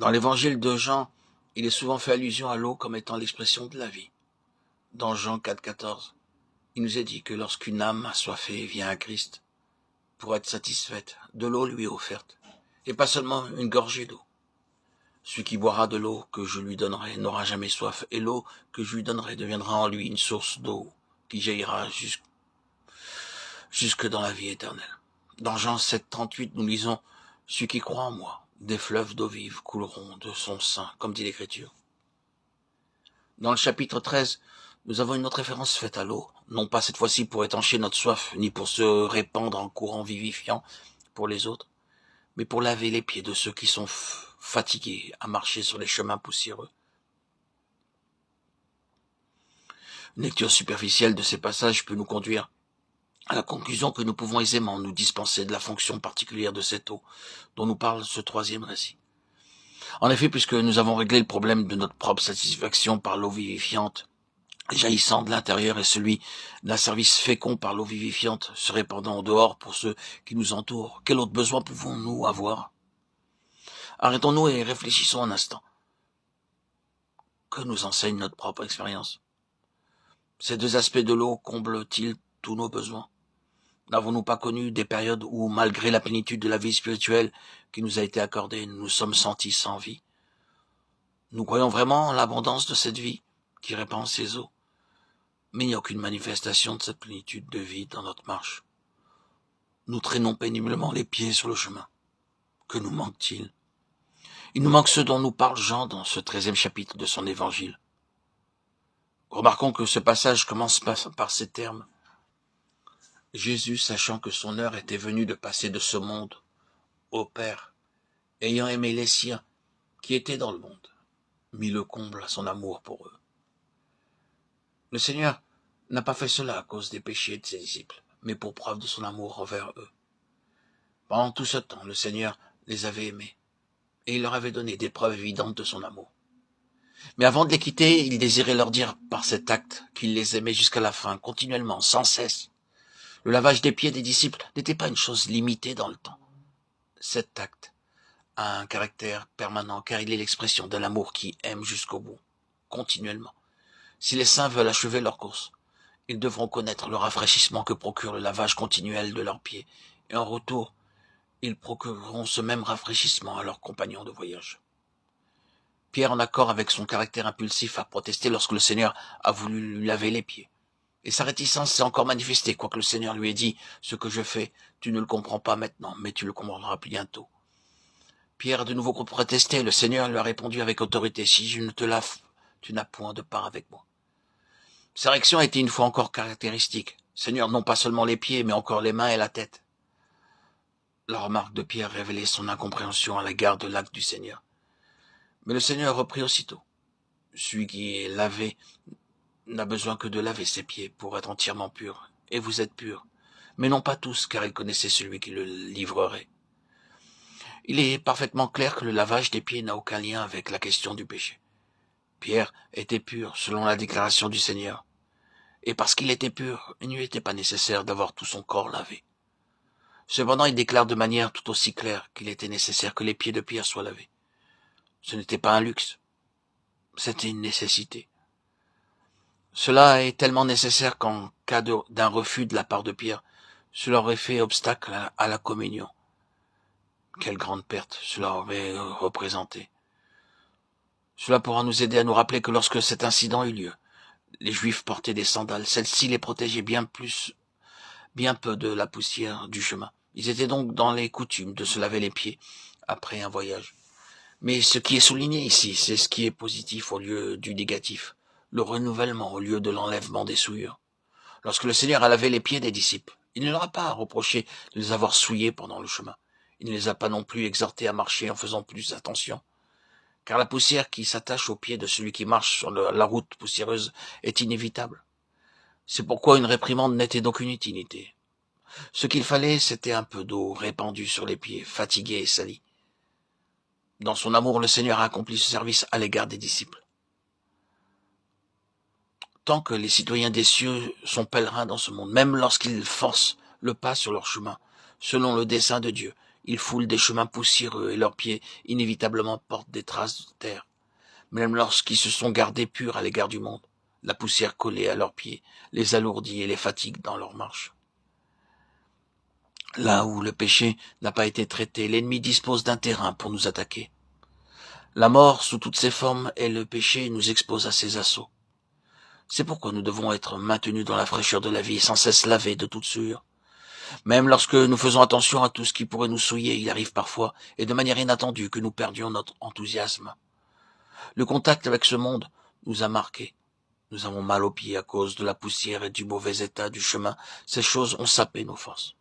Dans l'évangile de Jean, il est souvent fait allusion à l'eau comme étant l'expression de la vie. Dans Jean 4,14, il nous est dit que lorsqu'une âme assoiffée vient à Christ, pour être satisfaite, de l'eau lui est offerte, et pas seulement une gorgée d'eau. Celui qui boira de l'eau que je lui donnerai n'aura jamais soif, et l'eau que je lui donnerai deviendra en lui une source d'eau qui jaillira jusque dans la vie éternelle. Dans Jean 7,38, nous lisons « Celui qui croit en moi, des fleuves d'eau vive couleront de son sein », comme dit l'Écriture. Dans le chapitre 13, nous avons une autre référence faite à l'eau, non pas cette fois-ci pour étancher notre soif, ni pour se répandre en courant vivifiant pour les autres, mais pour laver les pieds de ceux qui sont fatigués à marcher sur les chemins poussiéreux. Une lecture superficielle de ces passages peut nous conduire à la conclusion que nous pouvons aisément nous dispenser de la fonction particulière de cette eau dont nous parle ce troisième récit. En effet, puisque nous avons réglé le problème de notre propre satisfaction par l'eau vivifiante, jaillissant de l'intérieur, et celui d'un service fécond par l'eau vivifiante se répandant au dehors pour ceux qui nous entourent, quel autre besoin pouvons-nous avoir? Arrêtons-nous et réfléchissons un instant. Que nous enseigne notre propre expérience? Ces deux aspects de l'eau comblent-ils tous nos besoins? N'avons-nous pas connu des périodes où, malgré la plénitude de la vie spirituelle qui nous a été accordée, nous nous sommes sentis sans vie? Nous croyons vraiment en l'abondance de cette vie qui répand ses eaux, mais il n'y a aucune manifestation de cette plénitude de vie dans notre marche. Nous traînons péniblement les pieds sur le chemin. Que nous manque-t-il? Il nous manque ce dont nous parle Jean dans ce 13e chapitre de son évangile. Remarquons que ce passage commence par ces termes. Jésus, sachant que son heure était venue de passer de ce monde au Père, ayant aimé les siens qui étaient dans le monde, mit le comble à son amour pour eux. Le Seigneur n'a pas fait cela à cause des péchés de ses disciples, mais pour preuve de son amour envers eux. Pendant tout ce temps, le Seigneur les avait aimés, et il leur avait donné des preuves évidentes de son amour. Mais avant de les quitter, il désirait leur dire par cet acte qu'il les aimait jusqu'à la fin, continuellement, sans cesse. Le lavage des pieds des disciples n'était pas une chose limitée dans le temps. Cet acte a un caractère permanent, car il est l'expression d'un amour qui aime jusqu'au bout, continuellement. Si les saints veulent achever leur course, ils devront connaître le rafraîchissement que procure le lavage continuel de leurs pieds, et en retour, ils procureront ce même rafraîchissement à leurs compagnons de voyage. Pierre, en accord avec son caractère impulsif, a protesté lorsque le Seigneur a voulu lui laver les pieds. Et sa réticence s'est encore manifestée, quoique le Seigneur lui ait dit « Ce que je fais, tu ne le comprends pas maintenant, mais tu le comprendras bientôt. » Pierre a de nouveau protesté, le Seigneur lui a répondu avec autorité « Si je ne te lave, tu n'as point de part avec moi. » Sa réaction a été une fois encore caractéristique. Seigneur, non pas seulement les pieds, mais encore les mains et la tête. La remarque de Pierre révélait son incompréhension à l'égard de l'acte du Seigneur. Mais le Seigneur reprit aussitôt. Celui qui est lavé n'a besoin que de laver ses pieds pour être entièrement pur. Et vous êtes purs. Mais non pas tous, car il connaissait celui qui le livrerait. Il est parfaitement clair que le lavage des pieds n'a aucun lien avec la question du péché. Pierre était pur, selon la déclaration du Seigneur. Et parce qu'il était pur, il ne lui était pas nécessaire d'avoir tout son corps lavé. Cependant, il déclare de manière tout aussi claire qu'il était nécessaire que les pieds de Pierre soient lavés. Ce n'était pas un luxe, c'était une nécessité. Cela est tellement nécessaire qu'en cas d'un refus de la part de Pierre, cela aurait fait obstacle à la communion. Quelle grande perte cela aurait représenté. Cela pourra nous aider à nous rappeler que lorsque cet incident eut lieu, les Juifs portaient des sandales, celles-ci les protégeaient bien peu de la poussière du chemin. Ils étaient donc dans les coutumes de se laver les pieds après un voyage. Mais ce qui est souligné ici, c'est ce qui est positif au lieu du négatif, le renouvellement au lieu de l'enlèvement des souillures. Lorsque le Seigneur a lavé les pieds des disciples, il ne leur a pas reproché de les avoir souillés pendant le chemin. Il ne les a pas non plus exhortés à marcher en faisant plus attention. Car la poussière qui s'attache aux pieds de celui qui marche sur la route poussiéreuse est inévitable. C'est pourquoi une réprimande n'était d'aucune utilité. Ce qu'il fallait, c'était un peu d'eau répandue sur les pieds, fatigués et salis. Dans son amour, le Seigneur a accompli ce service à l'égard des disciples. Tant que les citoyens des cieux sont pèlerins dans ce monde, même lorsqu'ils forcent le pas sur leur chemin, selon le dessein de Dieu, Ils foulent des chemins poussiéreux et leurs pieds inévitablement portent des traces de terre. Même lorsqu'ils se sont gardés purs à l'égard du monde, la poussière collée à leurs pieds les alourdit et les fatigue dans leur marche. Là où le péché n'a pas été traité, l'ennemi dispose d'un terrain pour nous attaquer. La mort, sous toutes ses formes, et le péché nous expose à ses assauts. C'est pourquoi nous devons être maintenus dans la fraîcheur de la vie et sans cesse lavés de toute souillure. Même lorsque nous faisons attention à tout ce qui pourrait nous souiller, il arrive parfois, et de manière inattendue, que nous perdions notre enthousiasme. Le contact avec ce monde nous a marqués. Nous avons mal aux pieds à cause de la poussière et du mauvais état du chemin. Ces choses ont sapé nos forces.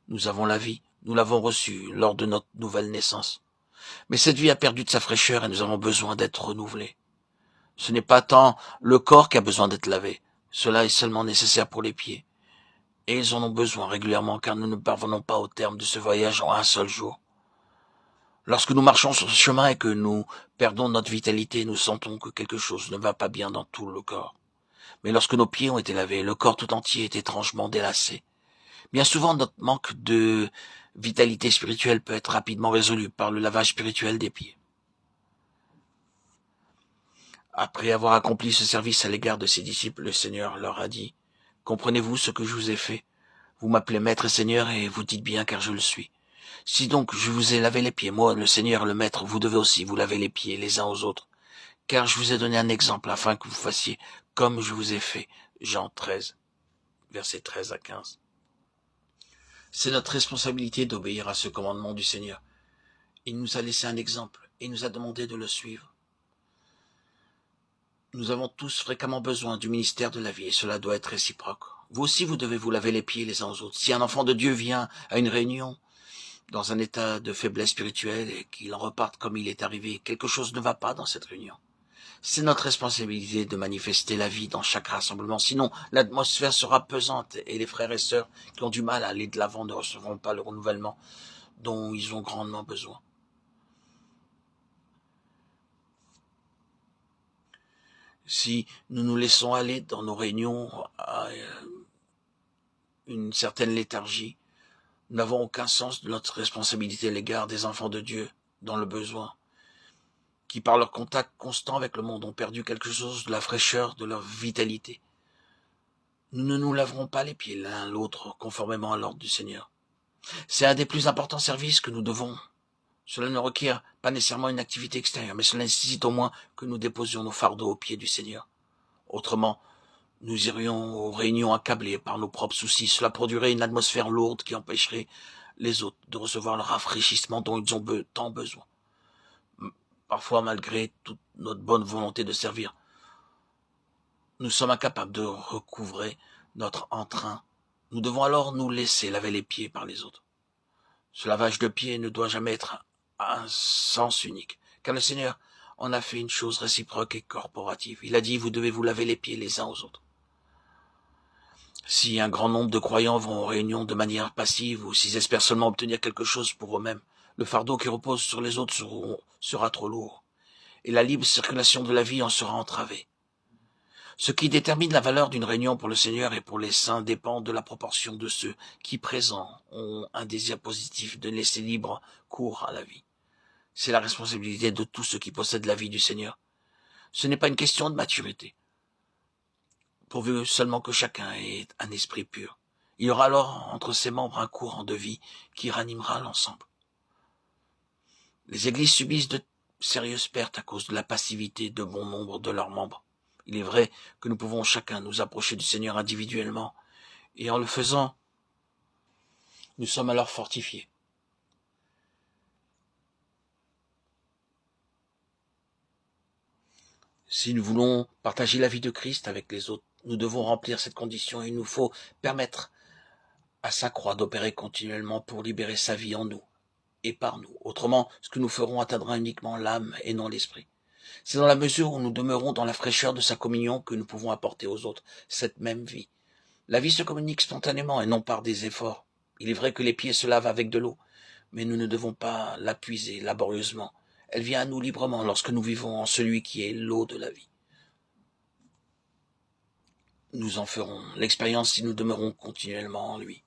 Nous avons la vie, nous l'avons reçue lors de notre nouvelle naissance. Mais cette vie a perdu de sa fraîcheur et nous avons besoin d'être renouvelés. Ce n'est pas tant le corps qui a besoin d'être lavé, cela est seulement nécessaire pour les pieds. Et ils en ont besoin régulièrement car nous ne parvenons pas au terme de ce voyage en un seul jour. Lorsque nous marchons sur ce chemin et que nous perdons notre vitalité, nous sentons que quelque chose ne va pas bien dans tout le corps. Mais lorsque nos pieds ont été lavés, le corps tout entier est étrangement délassé. Bien souvent, notre manque de vitalité spirituelle peut être rapidement résolu par le lavage spirituel des pieds. Après avoir accompli ce service à l'égard de ses disciples, le Seigneur leur a dit, « Comprenez-vous ce que je vous ai fait? Vous m'appelez Maître et Seigneur et vous dites bien car je le suis. Si donc je vous ai lavé les pieds, moi, le Seigneur, le Maître, vous devez aussi vous laver les pieds les uns aux autres. Car je vous ai donné un exemple afin que vous fassiez comme je vous ai fait. » Jean 13, versets 13 à 15. C'est notre responsabilité d'obéir à ce commandement du Seigneur. Il nous a laissé un exemple et nous a demandé de le suivre. Nous avons tous fréquemment besoin du ministère de la vie et cela doit être réciproque. Vous aussi, vous devez vous laver les pieds les uns aux autres. Si un enfant de Dieu vient à une réunion dans un état de faiblesse spirituelle et qu'il en reparte comme il est arrivé, quelque chose ne va pas dans cette réunion. C'est notre responsabilité de manifester la vie dans chaque rassemblement, sinon l'atmosphère sera pesante et les frères et sœurs qui ont du mal à aller de l'avant ne recevront pas le renouvellement dont ils ont grandement besoin. Si nous nous laissons aller dans nos réunions à une certaine léthargie, nous n'avons aucun sens de notre responsabilité à l'égard des enfants de Dieu dans le besoin, qui par leur contact constant avec le monde ont perdu quelque chose de la fraîcheur de leur vitalité. Nous ne nous laverons pas les pieds l'un l'autre conformément à l'ordre du Seigneur. C'est un des plus importants services que nous devons. Cela ne requiert pas nécessairement une activité extérieure, mais cela nécessite au moins que nous déposions nos fardeaux aux pieds du Seigneur. Autrement, nous irions aux réunions accablés par nos propres soucis. Cela produirait une atmosphère lourde qui empêcherait les autres de recevoir le rafraîchissement dont ils ont tant besoin. Parfois, malgré toute notre bonne volonté de servir, nous sommes incapables de recouvrer notre entrain. Nous devons alors nous laisser laver les pieds par les autres. Ce lavage de pieds ne doit jamais être un sens unique, car le Seigneur en a fait une chose réciproque et corporative. Il a dit, vous devez vous laver les pieds les uns aux autres. Si un grand nombre de croyants vont aux réunions de manière passive ou s'ils espèrent seulement obtenir quelque chose pour eux-mêmes, le fardeau qui repose sur les autres sera trop lourd, et la libre circulation de la vie en sera entravée. Ce qui détermine la valeur d'une réunion pour le Seigneur et pour les saints dépend de la proportion de ceux qui, présents, ont un désir positif de laisser libre cours à la vie. C'est la responsabilité de tous ceux qui possèdent la vie du Seigneur. Ce n'est pas une question de maturité, pourvu seulement que chacun ait un esprit pur. Il y aura alors entre ses membres un courant de vie qui ranimera l'ensemble. Les églises subissent de sérieuses pertes à cause de la passivité de bon nombre de leurs membres. Il est vrai que nous pouvons chacun nous approcher du Seigneur individuellement, et en le faisant, nous sommes alors fortifiés. Si nous voulons partager la vie de Christ avec les autres, nous devons remplir cette condition et il nous faut permettre à sa croix d'opérer continuellement pour libérer sa vie en nous et par nous. Autrement, ce que nous ferons atteindra uniquement l'âme et non l'esprit. C'est dans la mesure où nous demeurons dans la fraîcheur de sa communion que nous pouvons apporter aux autres cette même vie. La vie se communique spontanément et non par des efforts. Il est vrai que les pieds se lavent avec de l'eau, mais nous ne devons pas la puiser laborieusement. Elle vient à nous librement lorsque nous vivons en celui qui est l'eau de la vie. Nous en ferons l'expérience si nous demeurons continuellement en lui.